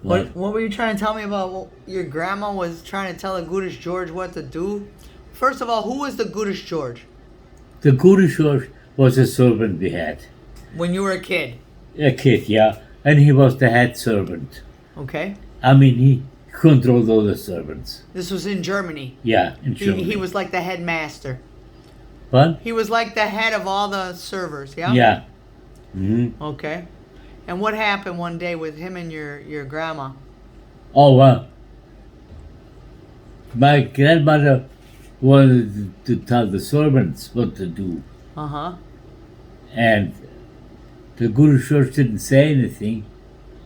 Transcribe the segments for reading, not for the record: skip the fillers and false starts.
What were you trying to tell me about? Your grandma was trying to tell the Goodish George what to do? First of all, who was the Goodish George? The Goodish George was a servant we had. When you were a kid? A kid, yeah. And he was the head servant. Okay. I mean, he controlled all the servants. This was in Germany? Yeah, in Germany. He was like the headmaster? What? He was like the head of all the servers, yeah? Yeah. Mm-hmm. Okay. And what happened one day with him and your grandma? Oh, well. My grandmother wanted to tell the servants what to do. Uh-huh. And the Goodish George didn't say anything,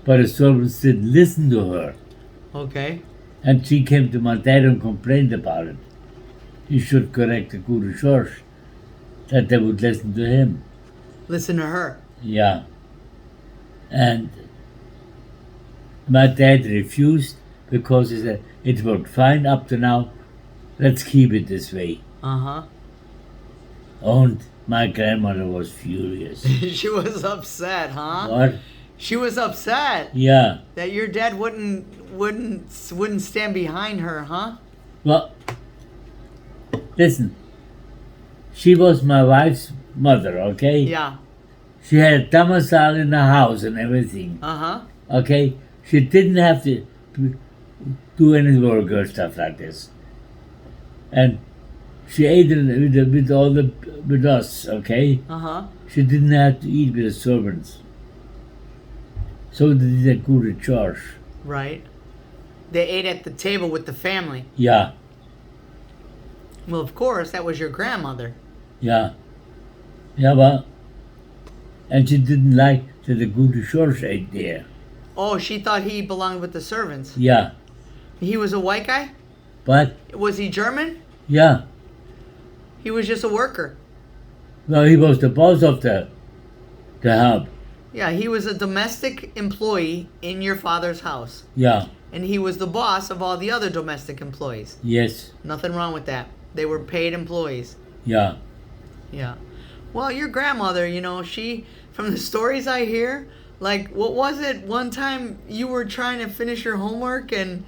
but the servants didn't listen to her. Okay. And she came to my dad and complained about it. He should correct the Goodish George, that they would listen to him. Listen to her? Yeah. And my dad refused because he said, it worked fine up to now, let's keep it this way. Uh-huh. And my grandmother was furious. She was upset, huh? What? She was upset. Yeah. That your dad wouldn't stand behind her, huh? Well, listen. She was my wife's mother, okay? Yeah. She had a domicile in the house and everything. Uh-huh. Okay? She didn't have to do any work or stuff like this. And she ate with us, okay? Uh-huh. She didn't have to eat with the servants. So they did a good George. Right. They ate at the table with the family. Yeah. Well, of course, that was your grandmother. Yeah. Yeah, well. And she didn't like that the Goodish George ate there. Oh, she thought he belonged with the servants. Yeah. He was a white guy? But? Was he German? Yeah. He was just a worker. No, he was the boss of the hub. Yeah, he was a domestic employee in your father's house. Yeah. And he was the boss of all the other domestic employees. Yes. Nothing wrong with that. They were paid employees. Yeah. Yeah. Well, your grandmother, she, from the stories I hear, like, what was it? One time you were trying to finish your homework and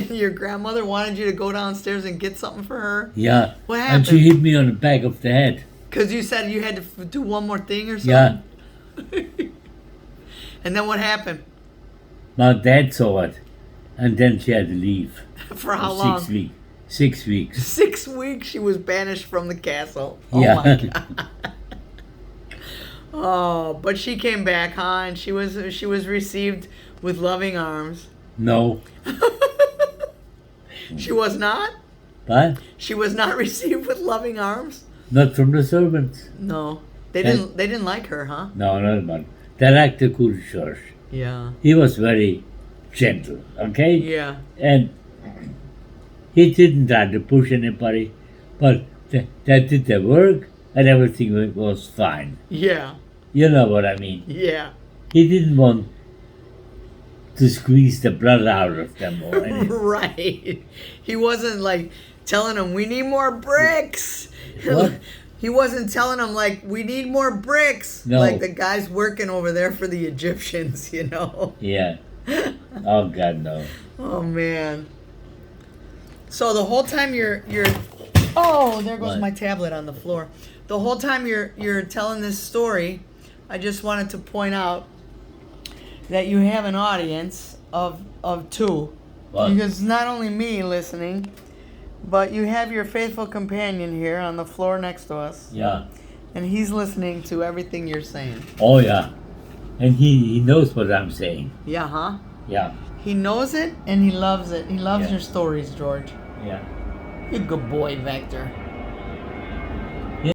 your grandmother wanted you to go downstairs and get something for her? Yeah. What happened? And she hit me on the back of the head. Because you said you had to do one more thing or something? Yeah. And then what happened? My dad saw it. And then she had to leave. For how long? 6 weeks. 6 weeks. 6 weeks she was banished from the castle. Oh Yeah. my God. Oh, but she came back, huh? And she was received with loving arms. No. She was not? What? She was not received with loving arms? Not from the servants. No. They didn't like her, huh? No, not one. They liked the Goodish George. Yeah. He was very gentle, okay? Yeah. And he didn't try to push anybody, but they did their work and everything was fine. Yeah. You know what I mean? Yeah. He didn't want to squeeze the blood out of them or anything. Right. He wasn't like telling them, we need more bricks. What? He wasn't telling them, like, we need more bricks. No. Like the guys working over there for the Egyptians, Yeah. Oh, God, no. Oh, man. So the whole time you're oh, there goes What? my tablet on the floor. The whole time you're telling this story, I just wanted to point out that you have an audience of two. What? Because not only me listening, but you have your faithful companion here on the floor next to us. Yeah. And he's listening to everything you're saying. Oh, yeah. And he knows what I'm saying. Yeah, huh? Yeah. He knows it and he loves it. He loves Yeah. your stories, George. Yeah. You're a good boy, Wächter.